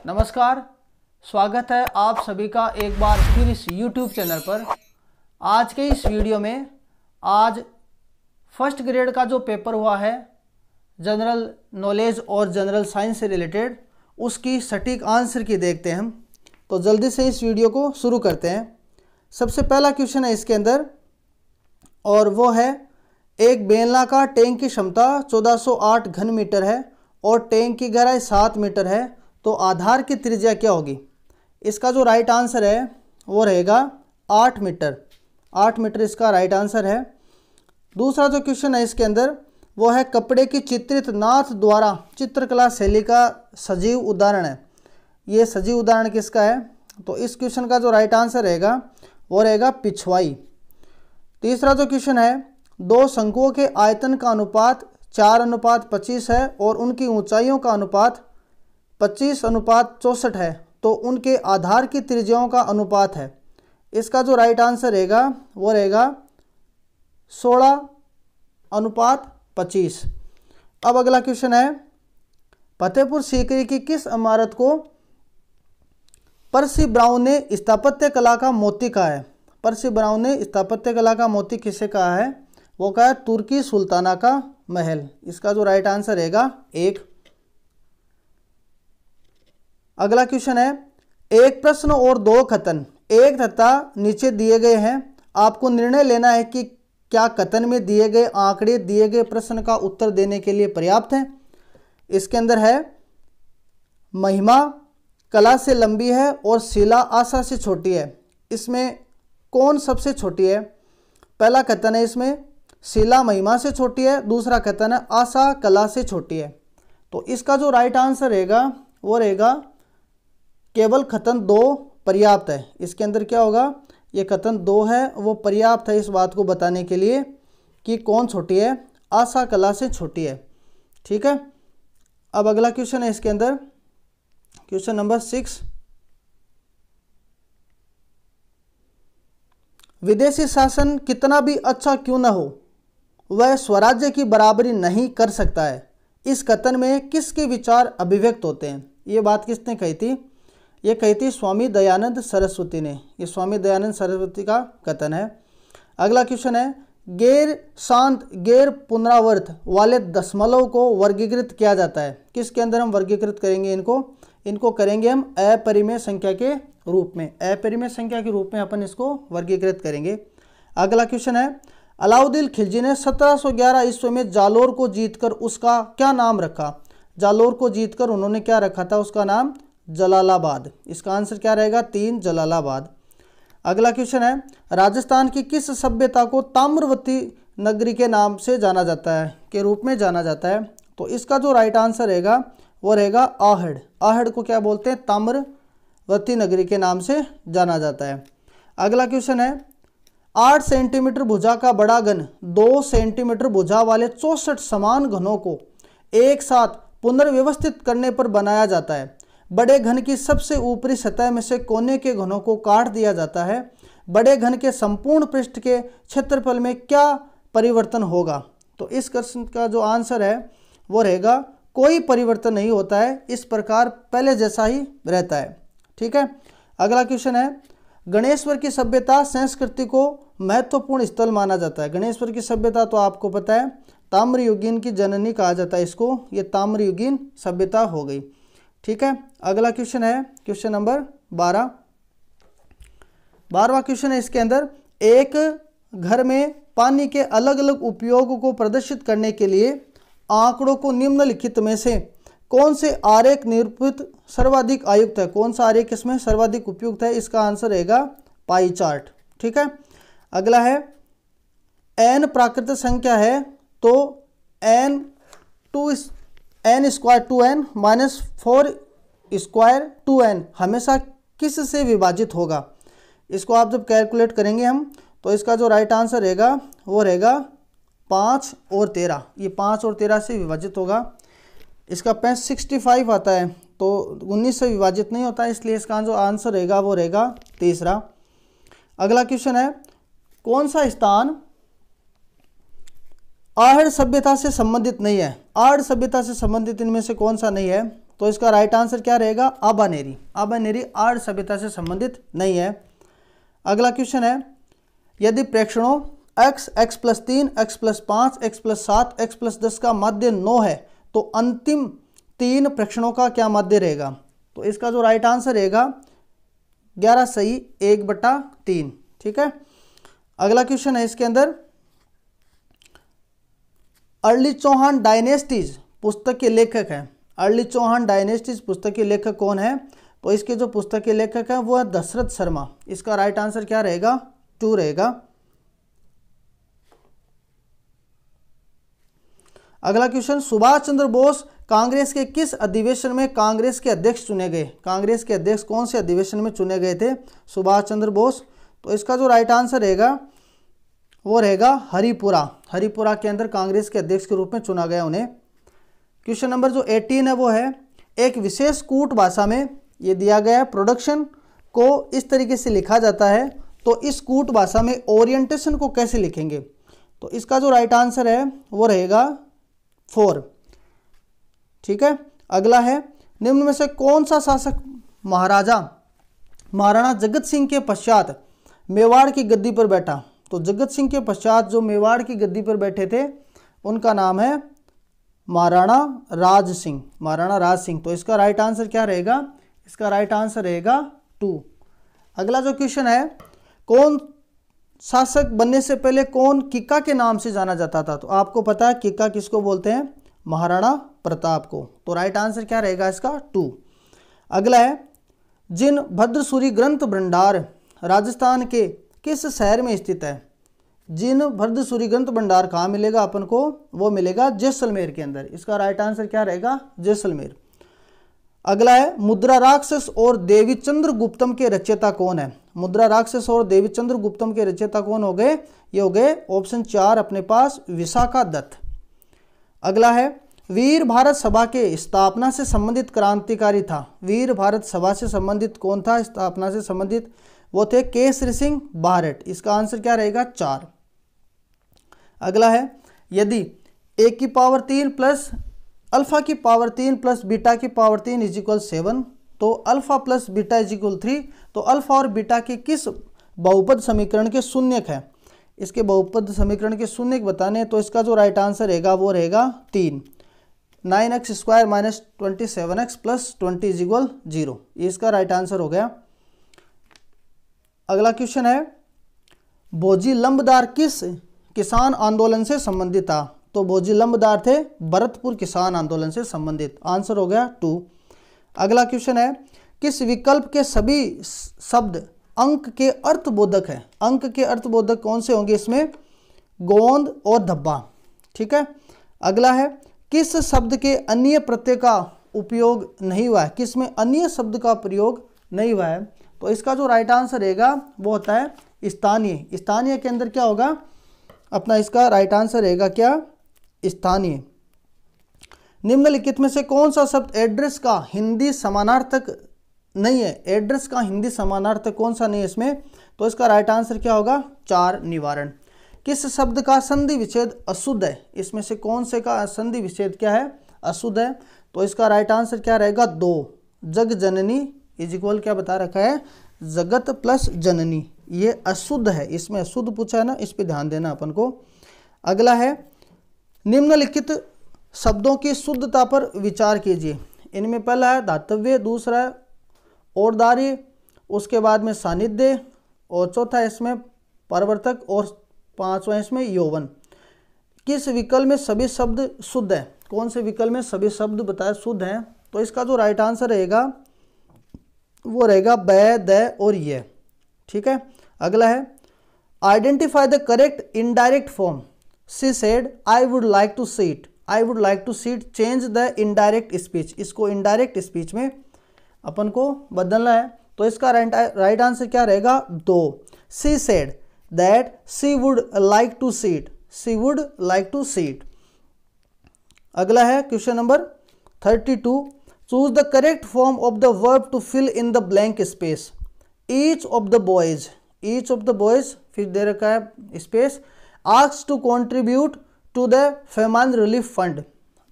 नमस्कार, स्वागत है आप सभी का एक बार फिर इस YouTube चैनल पर। आज के इस वीडियो में आज फर्स्ट ग्रेड का जो पेपर हुआ है जनरल नॉलेज और जनरल साइंस से रिलेटेड, उसकी सटीक आंसर की देखते हैं हम। तो जल्दी से इस वीडियो को शुरू करते हैं। सबसे पहला क्वेश्चन है इसके अंदर, और वो है एक बेलनाकार टैंक की क्षमता 1408 घन मीटर है और टैंक की गहराई 7 मीटर है, तो आधार की त्रिज्या क्या होगी? इसका जो राइट आंसर है वो रहेगा 8 मीटर। 8 मीटर इसका राइट आंसर है। दूसरा जो क्वेश्चन है इसके अंदर वो है कपड़े की चित्रित नाथ द्वारा चित्रकला शैली का सजीव उदाहरण है। ये सजीव उदाहरण किसका है? तो इस क्वेश्चन का जो राइट आंसर रहेगा वो रहेगा पिछवाई। तीसरा जो क्वेश्चन है, दो शंकुओं के आयतन का अनुपात 4:25 है और उनकी ऊंचाइयों का अनुपात 25:64 है, तो उनके आधार की त्रिज्याओं का अनुपात है। इसका जो राइट आंसर रहेगा वो रहेगा 16:25। अब अगला क्वेश्चन है, फतेहपुर सीकरी की किस इमारत को पर्सी ब्राउन ने स्थापत्य कला का मोती कहा है? पर्सी ब्राउन ने स्थापत्य कला का मोती किसे कहा है? वो कहा है तुर्की सुल्ताना का महल। इसका जो राइट आंसर रहेगा 1। अगला क्वेश्चन है, एक प्रश्न और 2 कथन एक तथा नीचे दिए गए हैं। आपको निर्णय लेना है कि क्या कथन में दिए गए आंकड़े दिए गए प्रश्न का उत्तर देने के लिए पर्याप्त हैं। इसके अंदर है महिमा कला से लंबी है और शिला आशा से छोटी है। इसमें कौन सबसे छोटी है? पहला कथन है इसमें शिला महिमा से छोटी है, दूसरा कथन है आशा कला से छोटी है। तो इसका जो राइट आंसर रहेगा वो रहेगा केवल कथन 2 पर्याप्त है। इसके अंदर क्या होगा? ये कथन 2 है वो पर्याप्त है इस बात को बताने के लिए कि कौन छोटी है, आशा कला से छोटी है। ठीक है। अब अगला क्वेश्चन है इसके अंदर, क्वेश्चन नंबर 6। विदेशी शासन कितना भी अच्छा क्यों न हो वह स्वराज्य की बराबरी नहीं कर सकता है। इस कथन में किसके विचार अभिव्यक्त होते हैं? ये बात किसने कही थी? ये कही थी स्वामी दयानंद सरस्वती ने। ये स्वामी दयानंद सरस्वती का कथन है। अगला क्वेश्चन है, गैर शांत गैर पुनरावर्त वाले दशमलव को वर्गीकृत किया जाता है। किसके अंदर हम वर्गीकृत करेंगे इनको करेंगे हम अपरिमेय संख्या के रूप में। अपरिमेय संख्या के रूप में अपन इसको वर्गीकृत करेंगे। अगला क्वेश्चन है, अलाउद्दीन खिलजी ने 1711 ईस्वी में जालोर को जीतकर उसका क्या नाम रखा? जालोर को जीतकर उन्होंने क्या रखा था? उसका नाम जलालाबाद। इसका आंसर क्या रहेगा? 3 जलालाबाद। अगला क्वेश्चन है, राजस्थान की किस सभ्यता को ताम्रवती नगरी के नाम से जाना जाता है के रूप में जाना जाता है? तो इसका जो राइट आंसर रहेगा वो रहेगा आहड़। आहड़ को क्या बोलते हैं? ताम्रवती नगरी के नाम से जाना जाता है। अगला क्वेश्चन है, 8 सेंटीमीटर भुजा का बड़ा घन 2 सेंटीमीटर भुजा वाले 64 समान घनों को एक साथ पुनर्व्यवस्थित करने पर बनाया जाता है। बड़े घन की सबसे ऊपरी सतह में से कोने के घनों को काट दिया जाता है। बड़े घन के संपूर्ण पृष्ठ के क्षेत्रफल में क्या परिवर्तन होगा? तो इस क्वेश्चन का जो आंसर है वो रहेगा कोई परिवर्तन नहीं होता है, इस प्रकार पहले जैसा ही रहता है। ठीक है। अगला क्वेश्चन है, गणेश्वर की सभ्यता संस्कृति को महत्वपूर्ण स्थल माना जाता है। गणेश्वर की सभ्यता तो आपको पता है ताम्रयुगीन की जननी कहा जाता है इसको। ये ताम्रयुगीन सभ्यता हो गई। ठीक है। अगला क्वेश्चन है क्वेश्चन नंबर 12। 12वां क्वेश्चन है इसके अंदर, एक घर में पानी के अलग अलग उपयोग को प्रदर्शित करने के लिए आंकड़ों को निम्नलिखित में से कौन से आरेख निरूपित सर्वाधिक आयुक्त है? कौन सा आरेख इसमें सर्वाधिक उपयुक्त है? इसका आंसर रहेगा पाई चार्ट। ठीक है। अगला है, n प्राकृतिक संख्या है तो n square 2n minus 4 square 2n हमेशा किस से विभाजित होगा? इसको आप जब कैलकुलेट करेंगे हम, तो इसका जो राइट आंसर रहेगा वो रहेगा 5 और 13। ये 5 और 13 से विभाजित होगा। इसका 65 आता है तो 19 से विभाजित नहीं होता, इसलिए इसका जो आंसर रहेगा वो रहेगा 3रा। अगला क्वेश्चन है, कौन सा स्थान आहड़ सभ्यता से संबंधित नहीं है? आहड़ सभ्यता से संबंधित इनमें से कौन सा नहीं है? तो इसका राइट आंसर क्या रहेगा? अबानेरी। अबानेरी आर्य सभ्यता से संबंधित नहीं है। अगला क्वेश्चन है, यदि प्रेक्षणों x, x+3, x+5, x+7, x+10 का माध्य 9 है तो अंतिम 3 प्रेक्षणों का क्या माध्य रहेगा? तो इसका जो राइट आंसर रहेगा 11 सही 1/3। ठीक है। अगला क्वेश्चन है इसके अंदर, अर्ली चौहान डायनेस्टीज पुस्तक के लेखक हैं। अर्ली चौहान डायनेस्टीज पुस्तक के लेखक कौन है? तो इसके जो पुस्तक के लेखक हैं वो है दशरथ शर्मा। इसका राइट आंसर क्या रहेगा? 2 रहेगा। अगला क्वेश्चन, सुभाष चंद्र बोस कांग्रेस के किस अधिवेशन में कांग्रेस के अध्यक्ष चुने गए? कांग्रेस के अध्यक्ष कौन से अधिवेशन में चुने गए थे सुभाष चंद्र बोस? तो इसका जो राइट आंसर रहेगा वो रहेगा हरिपुरा। हरिपुरा के अंदर कांग्रेस के अध्यक्ष के रूप में चुना गया उन्हें। क्वेश्चन नंबर जो 18 है वो है, एक विशेष कूट भाषा में ये दिया गया है, प्रोडक्शन को इस तरीके से लिखा जाता है, तो इस कूट भाषा में ओरिएंटेशन को कैसे लिखेंगे? तो इसका जो राइट आंसर है वो रहेगा 4। ठीक है। अगला है, निम्न में से कौन सा शासक महाराणा जगत सिंह के पश्चात मेवाड़ की गद्दी पर बैठा? तो जगत सिंह के पश्चात जो मेवाड़ की गद्दी पर बैठे थे उनका नाम है महाराणा राज सिंह। महाराणा राज सिंह। तो इसका राइट आंसर क्या रहेगा? इसका राइट आंसर रहेगा 2। अगला जो क्वेश्चन है, कौन शासक बनने से पहले कौन किक्का के नाम से जाना जाता था? तो आपको पता है किक्का किसको बोलते हैं? महाराणा प्रताप को। तो राइट आंसर क्या रहेगा इसका? 2। अगला है, जिन भद्रसूरी ग्रंथ भंडार राजस्थान के किस शहर में स्थित है? जिन भद्रसूरी ग्रंथ भंडार कहाँ मिलेगा अपन को? वो मिलेगा जैसलमेर के अंदर। इसका राइट आंसर क्या रहेगा? जैसलमेर। अगला है, मुद्रा राक्षस और देवीचंद्र गुप्तम के रचयिता कौन है? मुद्रा राक्षस और देवीचंद्र गुप्तम के रचयिता कौन हो गए? ये हो गए ऑप्शन 4 अपने पास, विशाखा दत्त। अगला है, वीर भारत सभा के स्थापना से संबंधित क्रांतिकारी था। वीर भारत सभा से संबंधित कौन था? स्थापना से संबंधित वो थे केसरी सिंह बारट। इसका आंसर क्या रहेगा? 4। अगला है, यदि a की पावर 3 प्लस अल्फा की पावर 3 प्लस बीटा की पावर 3 इज इक्वल 7, तो alpha plus beta is equal 3, तो अल्फा और बीटा के किस बहुपद समीकरण के शून्यक है? इसके बहुपद समीकरण के शून्यक बताने, तो इसका जो राइट आंसर रहेगा वो रहेगा 3। 9x² minus 27x plus 20 is equal 0। ये इसका राइट आंसर हो गया। अगला क्वेश्चन है, भोजी लंबदार किस किसान आंदोलन से संबंधित था? तो भोजी लंबदार थे भरतपुर किसान आंदोलन से संबंधित। आंसर हो गया 2। अगला क्वेश्चन है, किस विकल्प के सभी शब्द अंक के अर्थबोधक है? अंक के अर्थबोधक कौन से होंगे इसमें? गोंद और धब्बा। ठीक है। अगला है, किस शब्द के अन्य प्रत्यय का उपयोग नहीं हुआ है? किस में अन्य शब्द का प्रयोग नहीं हुआ है? तो इसका जो राइट आंसर रहेगा वो होता है स्थानीय। स्थानीय के अंदर क्या होगा अपना? इसका राइट आंसर रहेगा क्या? स्थानीय। निम्नलिखित में से कौन सा शब्द एड्रेस का हिंदी समानार्थक नहीं है? एड्रेस का हिंदी समानार्थक कौन सा नहीं है इसमें? तो इसका राइट आंसर क्या होगा? 4 निवारण। किस शब्द का संधि विच्छेद अशुद्ध है? इसमें से कौन से का संधि विच्छेद क्या है? अशुद्ध है। तो इसका राइट आंसर क्या रहेगा? 2। जग जननी इज इक्वल क्या बता रखा है? जगत प्लस जननी। ये अशुद्ध है, इसमें अशुद्ध पूछा है ना, इस पे ध्यान देना अपन को। अगला है, निम्नलिखित शब्दों की शुद्धता पर विचार कीजिए। इनमें पहला है धातव्य, दूसरा है औरदारी, उसके बाद में सानिध्य, और चौथा इसमें परिवर्तक, और 5वां इसमें यौवन। किस विकल्प में सभी शब्द शुद्ध है? कौन से विकल्प में सभी शब्द बताए शुद्ध हैं? तो इसका जो राइट आंसर रहेगा वो रहेगा बै, द और ये। ठीक है। अगला है, identify the correct indirect form. She said I would like to seat. I would like to seat, change the indirect speech. इसको इनडायरेक्ट स्पीच में अपन को बदलना है। तो इसका राइट आंसर क्या रहेगा? 2। She said that she would like to seat. She would like to seat. अगला है question number 32। Choose the correct form of the verb to fill in the blank space. Each of the boys, each of the boys फिर दे रखा है space, asked to contribute to the famine relief fund.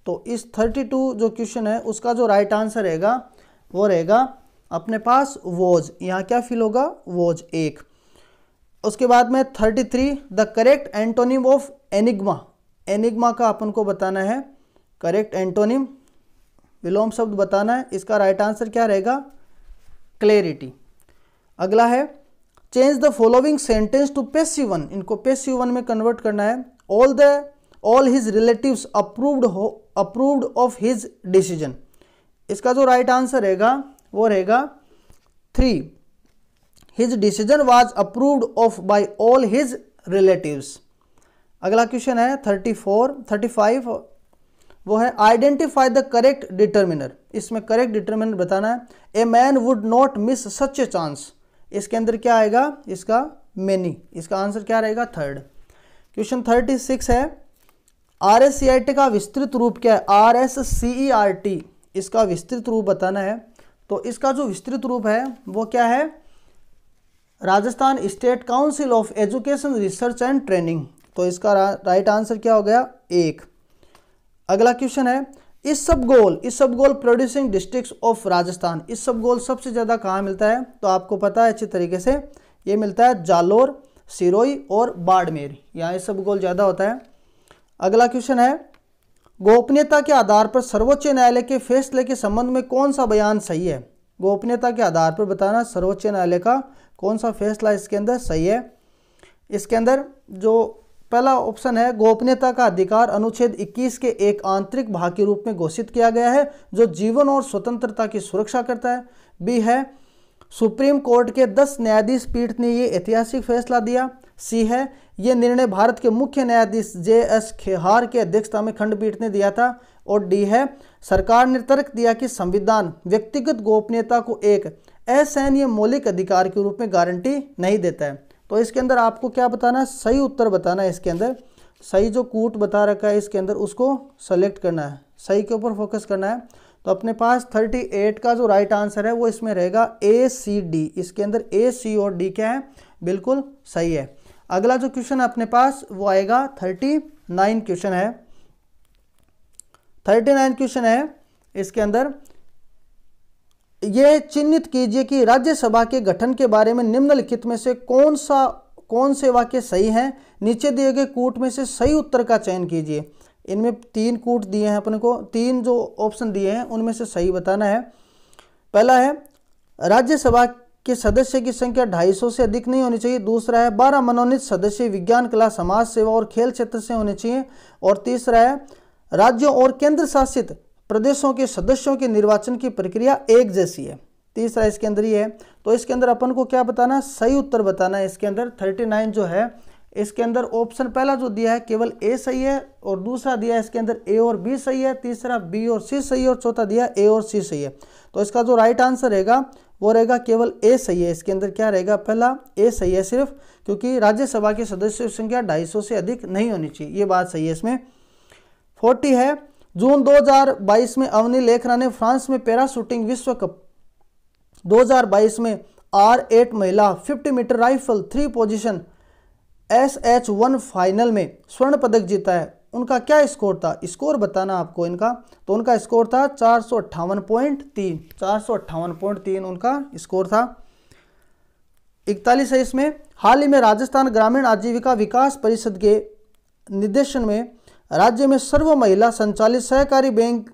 तो इस 32 जो question है उसका जो राइट आंसर रहेगा वो रहेगा अपने पास वॉज। यहाँ क्या फिल होगा, वॉज 1। उसके बाद में 33 the correct antonym of enigma. Enigma का अपन को बताना है करेक्ट एंटोनिम, विलोम शब्द बताना है। इसका राइट आंसर क्या रहेगा, क्लैरिटी। अगला है change the following sentence to passive one. इनको पैसिव वन में कन्वर्ट करना है। All his relatives approved of his decision. इसका जो राइट आंसर रहेगा वो रहेगा 3 his decision was approved of by all his relatives. अगला क्वेश्चन है 35 वो है आइडेंटिफाई द करेक्ट डिटर्मिनर। इसमें करेक्ट डिटर्मिनर बताना है। A man would not miss such a chance. इसके अंदर क्या आएगा, इसका मेनी। इसका आंसर क्या रहेगा, 3rd। क्वेश्चन 36 है RSCERT का विस्तृत रूप क्या है, RSCERT इसका विस्तृत रूप बताना है। तो इसका जो विस्तृत रूप है वो क्या है, Rajasthan state council of education research and training. तो इसका राइट आंसर क्या हो गया, 1। अगला क्वेश्चन है इस सब गोल प्रोड्यूसिंग डिस्ट्रिक्ट्स ऑफ राजस्थान। इस सब गोल सबसे ज़्यादा कहाँ मिलता है, तो आपको पता है अच्छी तरीके से, ये मिलता है जालोर, सिरोही और बाड़मेर। यहाँ इस सब गोल ज़्यादा होता है। अगला क्वेश्चन है गोपनीयता के आधार पर सर्वोच्च न्यायालय के फैसले के संबंध में कौन सा बयान सही है। गोपनीयता के आधार पर बताना सर्वोच्च न्यायालय का कौन सा फैसला इसके अंदर सही है। इसके अंदर जो पहला ऑप्शन है गोपनीयता का अधिकार अनुच्छेद 21 के एक आंतरिक भाग के रूप में घोषित किया गया है जो जीवन और स्वतंत्रता की सुरक्षा करता है। बी है सुप्रीम कोर्ट के 10 न्यायाधीश पीठ ने ये ऐतिहासिक फैसला दिया। सी है ये निर्णय भारत के मुख्य न्यायाधीश JS खेहार के अध्यक्षता में खंडपीठ ने दिया था। और डी है सरकार ने तर्क दिया कि संविधान व्यक्तिगत गोपनीयता को एक असहनीय मौलिक अधिकार के रूप में गारंटी नहीं देता है। तो इसके अंदर आपको क्या बताना है, सही उत्तर बताना है। इसके अंदर सही जो कूट बता रखा है इसके अंदर उसको सेलेक्ट करना है, सही के ऊपर फोकस करना है। तो अपने पास 38 का जो राइट आंसर है वो इसमें रहेगा ACD। इसके अंदर A, C और D क्या है, बिल्कुल सही है। अगला जो क्वेश्चन है अपने पास वो आएगा 39 क्वेश्चन है। 39 क्वेश्चन है इसके अंदर ये चिन्हित कीजिए कि राज्यसभा के गठन के बारे में निम्नलिखित में से कौन से वाक्य सही हैं। नीचे दिए गए कूट में से सही उत्तर का चयन कीजिए। इनमें 3 कूट दिए हैं अपने को, 3 जो ऑप्शन दिए हैं उनमें से सही बताना है। पहला है राज्यसभा के सदस्य की संख्या 250 से अधिक नहीं होनी चाहिए। दूसरा है 12 मनोनीत सदस्य विज्ञान, कला, समाज सेवा और खेल क्षेत्र से होने चाहिए। और तीसरा है राज्यों और केंद्र शासित प्रदेशों के सदस्यों के निर्वाचन की प्रक्रिया एक जैसी है। तीसरा इसके अंदर ही है। तो इसके अंदर अपन को क्या बताना है, सही उत्तर बताना है। इसके अंदर 39 जो है इसके अंदर ऑप्शन पहला जो दिया है केवल A सही है, और दूसरा दिया है इसके अंदर A और B सही है, तीसरा B और C सही है, और चौथा दिया A और C सही है। तो इसका जो राइट आंसर रहेगा वो रहेगा केवल A सही है। इसके अंदर क्या रहेगा, पहला A सही है सिर्फ, क्योंकि राज्यसभा के सदस्यों की संख्या 250 से अधिक नहीं होनी चाहिए, ये बात सही है इसमें। 40 है जून 2022 में अवनी लेखरा ने फ्रांस में पैराशूटिंग विश्व कप 2022 में R8 महिला 50 metre rifle 3 position SH1 final में स्वर्ण पदक जीता है। उनका क्या स्कोर था, स्कोर बताना आपको इनका। तो उनका स्कोर था 458.3, 458.3 उनका स्कोर था। 41 है इसमें हाल ही में राजस्थान ग्रामीण आजीविका विकास परिषद के निर्देशन में राज्य में सर्व महिला संचालित सहकारी बैंक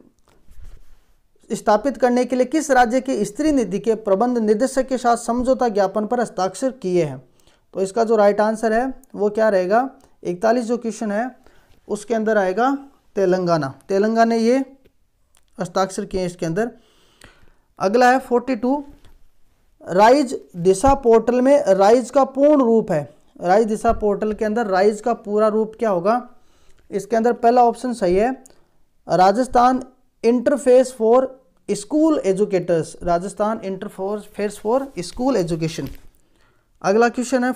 स्थापित करने के लिए किस राज्य के स्त्री निधि के प्रबंध निदेशक के साथ समझौता ज्ञापन पर हस्ताक्षर किए हैं। तो इसका जो राइट आंसर है वो क्या रहेगा, 41 जो क्वेश्चन है उसके अंदर आएगा तेलंगाना। तेलंगाना ने ये हस्ताक्षर किए इसके अंदर। अगला है 42 राइज दिशा पोर्टल में राइज का पूर्ण रूप है। राइज दिशा पोर्टल के अंदर राइज का पूरा रूप क्या होगा। इसके अंदर पहला ऑप्शन सही है Rajasthan interface for school educators, Rajasthan interface for school education. अगला क्वेश्चन है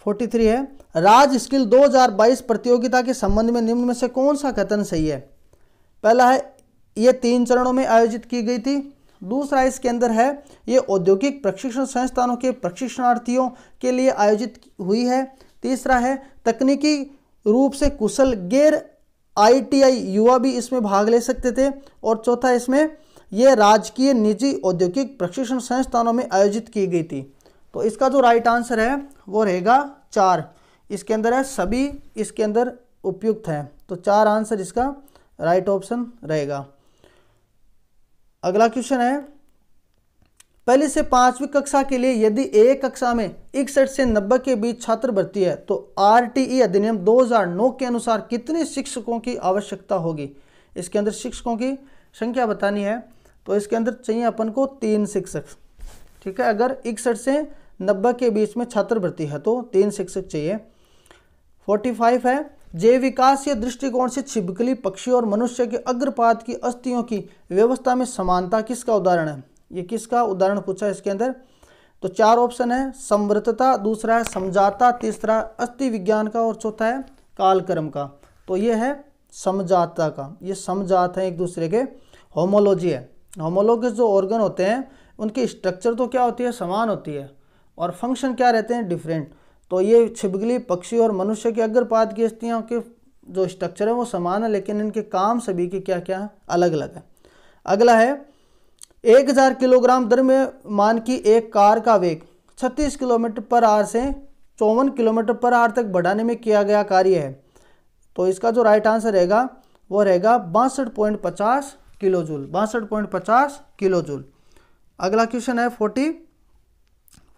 43 है राज स्किल 2022 प्रतियोगिता के संबंध में निम्न में से कौन सा कथन सही है। पहला है ये 3 चरणों में आयोजित की गई थी। दूसरा इसके अंदर है ये औद्योगिक प्रशिक्षण संस्थानों के प्रशिक्षणार्थियों के लिए आयोजित हुई है। तीसरा है तकनीकी रूप से कुशल गैर ITI युवा भी इसमें भाग ले सकते थे। और चौथा, इसमें यह राजकीय निजी औद्योगिक प्रशिक्षण संस्थानों में आयोजित की गई थी। तो इसका जो राइट आंसर है वो रहेगा 4। इसके अंदर है सभी, इसके अंदर उपयुक्त है, तो 4 आंसर इसका राइट ऑप्शन रहेगा। अगला क्वेश्चन है, पहली से 5वीं कक्षा के लिए यदि एक कक्षा में 61 से 90 के बीच छात्र भर्ती है तो RTE अधिनियम 2009 के अनुसार कितने शिक्षकों की आवश्यकता होगी। इसके अंदर शिक्षकों की संख्या बतानी है, तो इसके अंदर चाहिए अपन को 3 शिक्षक। ठीक है, अगर 61 से 90 के बीच में छात्र भर्ती है तो 3 शिक्षक चाहिए। 45 है, जैव विकासीय दृष्टिकोण से छिपकली पक्षी और मनुष्य के अग्रपाद की अस्थियों की व्यवस्था में समानता किसका उदाहरण है। ये किसका उदाहरण पूछा इसके अंदर, तो 4 ऑप्शन है, समवर्तता, दूसरा है समझाता, तीसरा अस्थि विज्ञान का और चौथा है कालक्रम का। तो ये है समझाता का, ये समझात है एक दूसरे के, होमोलॉजी है। होमोलॉगस जो ऑर्गन होते हैं उनकी स्ट्रक्चर तो क्या होती है, समान होती है, और फंक्शन क्या रहते हैं, डिफरेंट। तो ये छिपकली पक्षी और मनुष्य के अग्रपाद की अस्थियों के जो स्ट्रक्चर है वो समान है, लेकिन इनके काम सभी के क्या क्या अलग अलग है। अगला है, 1000 किलोग्राम द्रव्यमान की एक कार का वेग 36 किलोमीटर पर आवर से 54 किलोमीटर पर आवर तक बढ़ाने में किया गया कार्य है। तो इसका जो राइट आंसर रहेगा वो रहेगा 62.50 किलोजूल, 62.50 किलोजूल। अगला क्वेश्चन है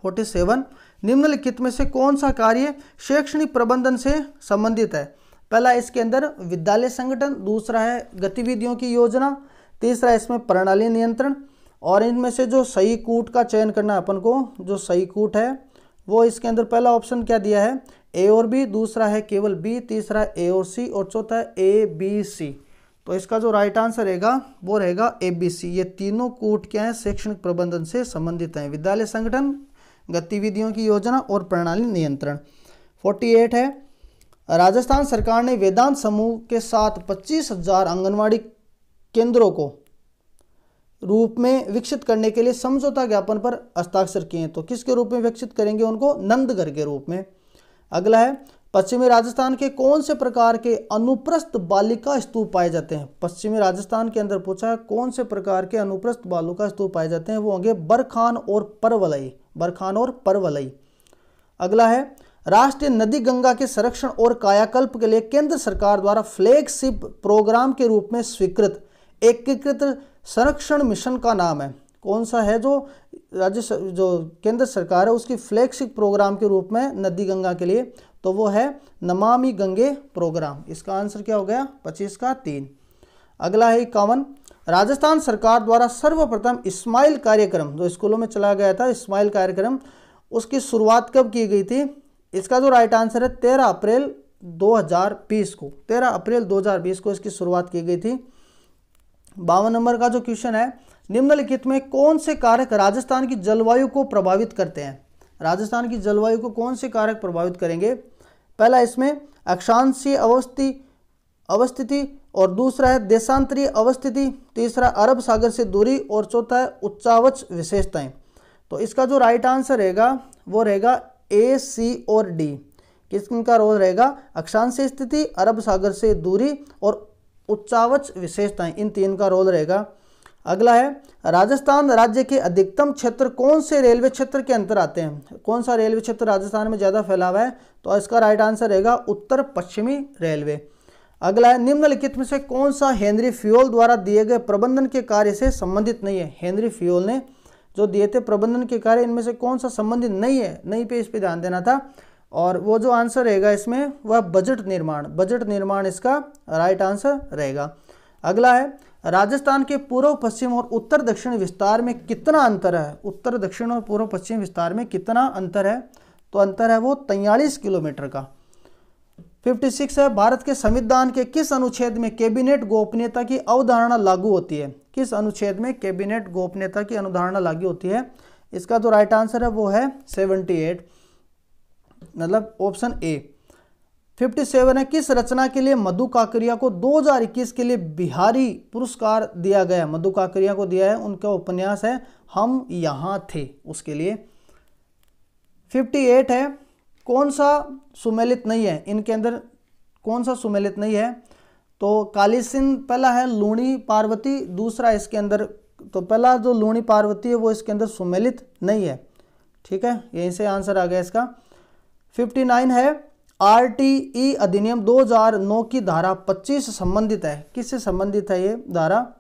47, निम्नलिखित में से कौन सा कार्य शैक्षणिक प्रबंधन से संबंधित है। पहला इसके अंदर विद्यालय संगठन, दूसरा है गतिविधियों की योजना, तीसरा इसमें प्रणाली नियंत्रण, और इनमें से जो सही कूट का चयन करना है अपन को, जो सही कूट है वो इसके अंदर पहला ऑप्शन क्या दिया है, A और B, दूसरा है केवल B, तीसरा है A और C और चौथा है ABC। तो इसका जो राइट आंसर रहेगा वो रहेगा ABC। ये तीनों कूट क्या है, शैक्षणिक प्रबंधन से संबंधित हैं, विद्यालय संगठन, गतिविधियों की योजना और प्रणाली नियंत्रण। 48 है, राजस्थान सरकार ने वेदांत समूह के साथ 25,000 आंगनवाड़ी केंद्रों को रूप में विकसित करने के लिए समझौता ज्ञापन पर हस्ताक्षर किए हैं। तो किसके रूप में विकसित करेंगे उनको, नंदगढ़ के रूप में। अगला है, पश्चिमी राजस्थान के कौन से प्रकार के अनुप्रस्थ बालिका स्तूप पाए जाते हैं। पश्चिमी राजस्थान के अंदर पूछा है कौन से प्रकार के अनुप्रस्थ बालिका स्तूप पाए जाते हैं, वो होंगे बरखान और परवलई, बरखान और परवलई। अगला है, राष्ट्रीय नदी गंगा के संरक्षण और कायाकल्प के लिए केंद्र सरकार द्वारा फ्लैगशिप प्रोग्राम के रूप में स्वीकृत एकीकृत संरक्षण मिशन का नाम है। कौन सा है जो केंद्र सरकार है उसकी फ्लैगशिप प्रोग्राम के रूप में नदी गंगा के लिए, तो वो है नमामि गंगे प्रोग्राम। इसका आंसर क्या हो गया, 25 का 3। अगला है 51, राजस्थान सरकार द्वारा सर्वप्रथम स्माइल कार्यक्रम जो स्कूलों में चला गया था, स्माइल कार्यक्रम, उसकी शुरुआत कब की गई थी। इसका जो राइट आंसर है 13 अप्रैल 2020 को, 13 अप्रैल 2020 को इसकी शुरुआत की गई थी। 52 नंबर का जो क्वेश्चन है, निम्नलिखित में कौन से कारक राजस्थान की जलवायु को प्रभावित करते हैं। राजस्थान की जलवायु को कौन से कारक प्रभावित करेंगे। पहला इसमें अक्षांशीय अवस्थिति और दूसरा है देशांतरीय अवस्थिति, तीसरा अरब सागर से दूरी और चौथा है उच्चावच विशेषताएं। तो इसका जो राइट आंसर रहेगा वो रहेगा A, C और D। किसका रोल रहेगा, अक्षांशीय स्थिति, अरब सागर से दूरी और उच्चावच विशेषताएं, इन 3 का रोल रहेगा। अगला है, राजस्थान राज्य के अधिकतम क्षेत्र कौन से रेलवे क्षेत्र के अंतर आते हैं। कौन सा रेलवे क्षेत्र राजस्थान में ज़्यादा फैला हुआ है, तो इसका राइट आंसर रहेगा उत्तर पश्चिमी रेलवे। अगला है, निम्नलिखित में से कौन सा हेनरी फ्यूल द्वारा दिए गए प्रबंधन के कार्य से संबंधित नहीं है। हेनरी फ्यूल ने जो दिए थे प्रबंधन के कार्य, इनमें से कौन सा संबंधित नहीं है, नहीं पे इस पे ध्यान देना था। और वो जो आंसर रहेगा इसमें वह बजट निर्माण, बजट निर्माण इसका राइट आंसर रहेगा। अगला है, राजस्थान के पूर्व पश्चिम और उत्तर दक्षिण विस्तार में कितना अंतर है। उत्तर दक्षिण और पूर्व पश्चिम विस्तार में कितना अंतर है, तो अंतर है वो 43 किलोमीटर का। 56 है, भारत के संविधान के किस अनुच्छेद में कैबिनेट गोपनीयता की अवधारणा लागू होती है। किस अनुच्छेद में कैबिनेट गोपनीयता की अवधारणा लागू होती है। इसका जो राइट आंसर है वो है 78, मतलब ऑप्शन ए। 57 है, किस रचना के लिए मधु काकरिया को 2021 के लिए बिहारी पुरस्कार दिया गया। मधु काकरिया को दिया है, उनका उपन्यास है हम यहाँ थे, उसके लिए। 58 है, कौन सा सुमेलित नहीं है, इनके अंदर कौन सा सुमेलित नहीं है? तो काली सिंध पहला है, लूणी पार्वती दूसरा इसके अंदर, तो पहला जो लूणी पार्वती है वो इसके अंदर सुमेलित नहीं है। ठीक है, यहीं से आंसर आ गया इसका। 59 है, RTE अधिनियम 2009 की धारा 25 संबंधित है, किससे संबंधित है ये धारा?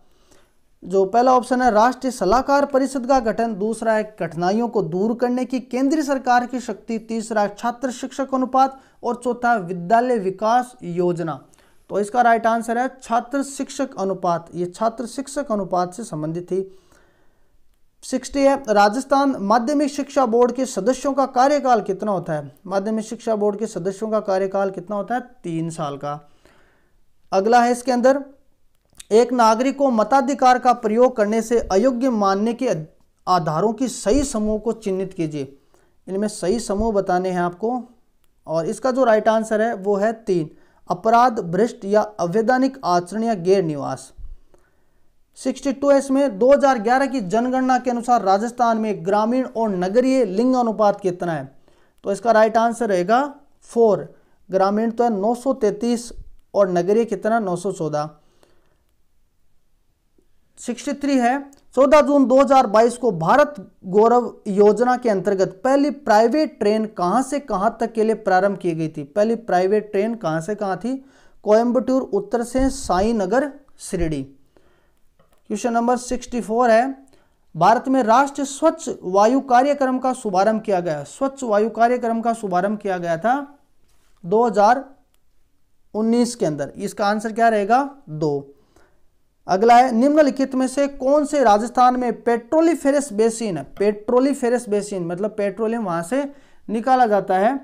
जो पहला ऑप्शन है राष्ट्रीय सलाहकार परिषद का गठन, दूसरा है कठिनाइयों को दूर करने की केंद्रीय सरकार की शक्ति, तीसरा है छात्र शिक्षक अनुपात और चौथा है विद्यालय विकास योजना। तो इसका राइट आंसर है छात्र शिक्षक अनुपात, ये छात्र शिक्षक अनुपात से संबंधित थी। 60 है, राजस्थान माध्यमिक शिक्षा बोर्ड के सदस्यों का कार्यकाल कितना होता है? माध्यमिक शिक्षा बोर्ड के सदस्यों का कार्यकाल कितना होता है? 3 साल का। अगला है इसके अंदर, एक नागरिक को मताधिकार का प्रयोग करने से अयोग्य मानने के आधारों की सही समूह को चिन्हित कीजिए। इनमें सही समूह बताने हैं आपको, और इसका जो राइट आंसर है वो है 3, अपराध, भ्रष्ट या अवैधानिक आचरण या गैर निवास। 62 है इसमें, 2011 की जनगणना के अनुसार राजस्थान में ग्रामीण और नगरीय लिंग अनुपात कितना है? तो इसका राइट आंसर रहेगा 4, ग्रामीण तो है 933 और नगरीय कितना? 914। 63 है, 14 जून 2022 को भारत गौरव योजना के अंतर्गत पहली प्राइवेट ट्रेन कहां से कहां तक के लिए प्रारंभ की गई थी? पहली प्राइवेट ट्रेन कहां से कहां थी? कोयम्बटूर उत्तर से साईनगर शिरडी। क्वेश्चन नंबर 64 है, भारत में राष्ट्रीय स्वच्छ वायु कार्यक्रम का शुभारंभ किया गया। स्वच्छ वायु कार्यक्रम का शुभारंभ किया गया था 2019 के अंदर। इसका आंसर क्या रहेगा? 2। अगला है, निम्नलिखित में से कौन से राजस्थान में पेट्रोलिफेरस बेसिन है? पेट्रोलिफेरस बेसिन मतलब पेट्रोलियम वहां से निकाला जाता है।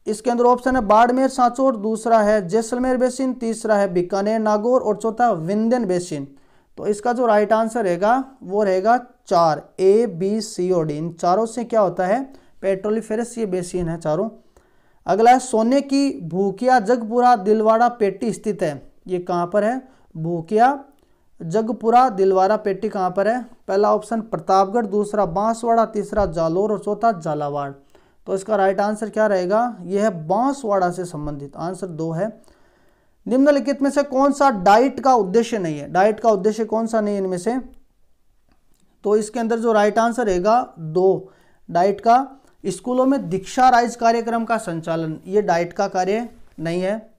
इसके अंदर ऑप्शन है बाड़मेर सांचौर, दूसरा है जैसलमेर बेसिन, तीसरा है बीकानेर नागौर और चौथा विंध्यन बेसिन। तो इसका जो राइट आंसर रहेगा वो रहेगा 4, A, B, C और D। इन चारों से क्या होता है? पेट्रोलिफेरस ये बेसिन है चारों। अगला है, सोने की भूकिया जगपुरा दिलवाड़ा पेटी स्थित है। ये कहाँ पर है? भूकिया जगपुरा दिलवाड़ा पेटी कहाँ पर है? पहला ऑप्शन प्रतापगढ़, दूसरा बांसवाड़ा, तीसरा जालोर और चौथा झालावाड़। तो इसका राइट आंसर क्या रहेगा? यह है बांसवाड़ा से संबंधित। आंसर 2 है। निम्नलिखित में से कौन सा डाइट का उद्देश्य नहीं है? डाइट का उद्देश्य कौन सा नहीं है इनमें से? तो इसके अंदर जो राइट आंसर रहेगा 2, डाइट का स्कूलों में दीक्षा राइज कार्यक्रम का संचालन, ये डाइट का कार्य नहीं है।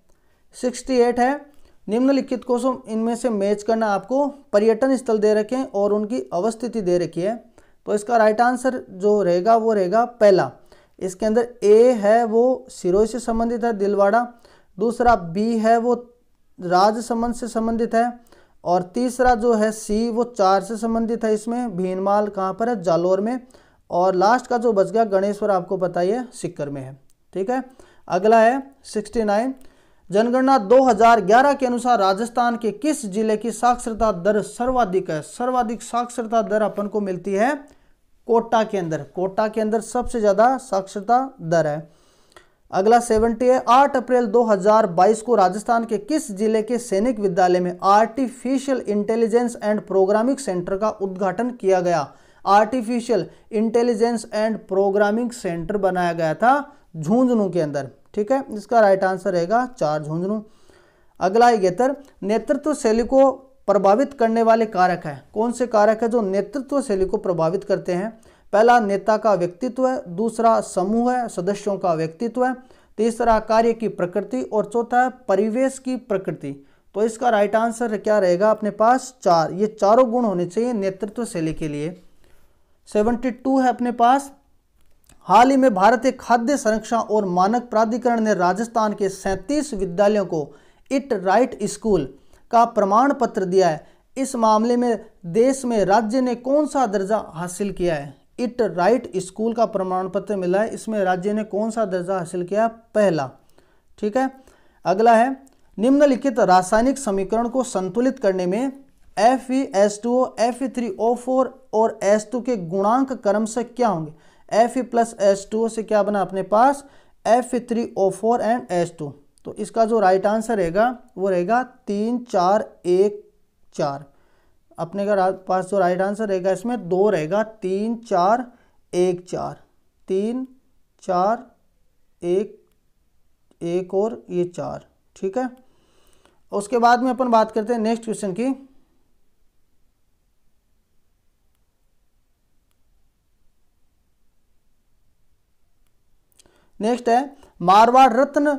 68 है, निम्नलिखित को इनमें से मैच करना। आपको पर्यटन स्थल दे रखे हैं और उनकी अवस्थिति दे रखी है। तो इसका राइट आंसर जो रहेगा वो रहेगा पहला। इसके अंदर A है वो सिरोही से संबंधित है, दिलवाड़ा, दूसरा B है वो राजसमंद से संबंधित है और तीसरा जो है C वो 4 से संबंधित है। इसमें भीनमाल कहाँ पर है? जालोर में। और लास्ट का जो बच गया गणेश्वर, आपको पता ही है सीकर में है। ठीक है, अगला है 69, जनगणना 2011 के अनुसार राजस्थान के किस जिले की साक्षरता दर सर्वाधिक है? सर्वाधिक साक्षरता दर अपन को मिलती है कोटा के अंदर। कोटा के अंदर सबसे ज्यादा साक्षरता दर है। अगला 70 है, 8 अप्रैल 2022 को राजस्थान के किस जिले के सैनिक विद्यालय में artificial intelligence and programming centre का उद्घाटन किया गया? Artificial intelligence and programming centre बनाया गया था झुंझुनू के अंदर। ठीक है, इसका राइट आंसर रहेगा 4, झुंझुनू। अगला 71, नेतृत्व शैली को प्रभावित करने वाले कारक है। कौन से कारक है जो नेतृत्व शैली को प्रभावित करते हैं? पहला नेता का व्यक्तित्व है, दूसरा समूह है सदस्यों का व्यक्तित्व है, तीसरा कार्य की प्रकृति और चौथा है परिवेश की प्रकृति। तो इसका राइट आंसर क्या रहेगा अपने पास? 4। ये चारों गुण होने चाहिए नेतृत्व शैली के लिए। 72 है अपने पास, हाल ही में भारतीय खाद्य संरक्षण और मानक प्राधिकरण ने राजस्थान के 37 विद्यालयों को इट राइट स्कूल का प्रमाण पत्र दिया है। इस मामले में देश में राज्य ने कौन सा दर्जा हासिल किया है? इट राइट स्कूल का प्रमाण पत्र मिला है, इसमें राज्य ने कौन सा दर्जा हासिल किया? पहला। ठीक है, अगला है, निम्नलिखित रासायनिक समीकरण को संतुलित करने में Fe(H2O), Fe3O4 और H2 के गुणांक क्रम से क्या होंगे? Fe प्लस H2O से क्या बना अपने पास? Fe3O4 and H2। तो इसका जो राइट आंसर रहेगा वो रहेगा 3, 4, 1, 4। अपने का पास जो राइट आंसर रहेगा इसमें 2 रहेगा, 3, 4, 1, 4, 3, 4, 1, 1 और ये 4। ठीक है। उसके बाद में अपन बात करते हैं नेक्स्ट क्वेश्चन की। नेक्स्ट है मारवाड़ रत्न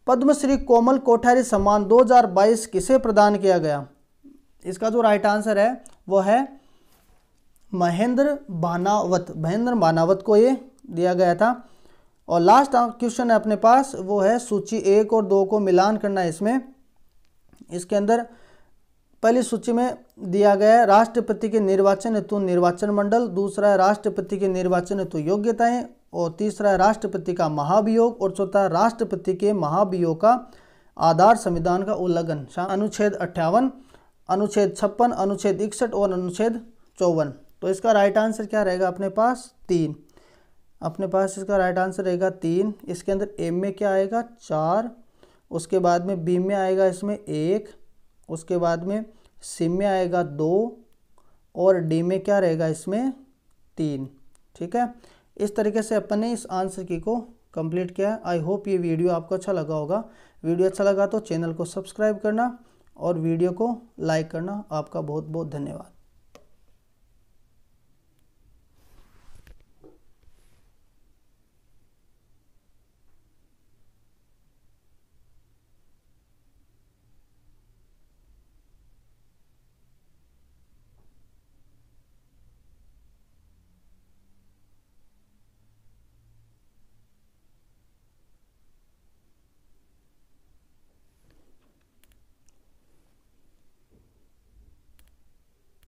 पद्मश्री कोमल कोठारी सम्मान 2022 किसे प्रदान किया गया? इसका जो राइट आंसर है वो है महेंद्र बानावत को ये दिया गया था। और लास्ट क्वेश्चन है अपने पास, वो है सूची 1 और 2 को मिलान करना है इसमें। इसके अंदर पहली सूची में दिया गया है राष्ट्रपति के निर्वाचन हेतु निर्वाचन मंडल, दूसरा है राष्ट्रपति के निर्वाचन हेतु योग्यताएं, और तीसरा है राष्ट्रपति का महाभियोग, और चौथा राष्ट्रपति के महाभियोग का आधार संविधान का उल्लंघन। अनुच्छेद 58, अनुच्छेद 56, अनुच्छेद 61 और अनुच्छेद 54। तो इसका राइट आंसर क्या रहेगा अपने पास? 3। अपने पास इसका राइट आंसर रहेगा 3। इसके अंदर ए में क्या आएगा? 4, उसके बाद में बी में आएगा इसमें 1, उसके बाद में सी में आएगा 2, और डी में क्या रहेगा इसमें? 3। ठीक है, इस तरीके से अपन ने इस आंसर की को कंप्लीट किया। आई होप ये वीडियो आपको अच्छा लगा होगा। वीडियो अच्छा लगा तो चैनल को सब्सक्राइब करना और वीडियो को लाइक करना। आपका बहुत बहुत धन्यवाद।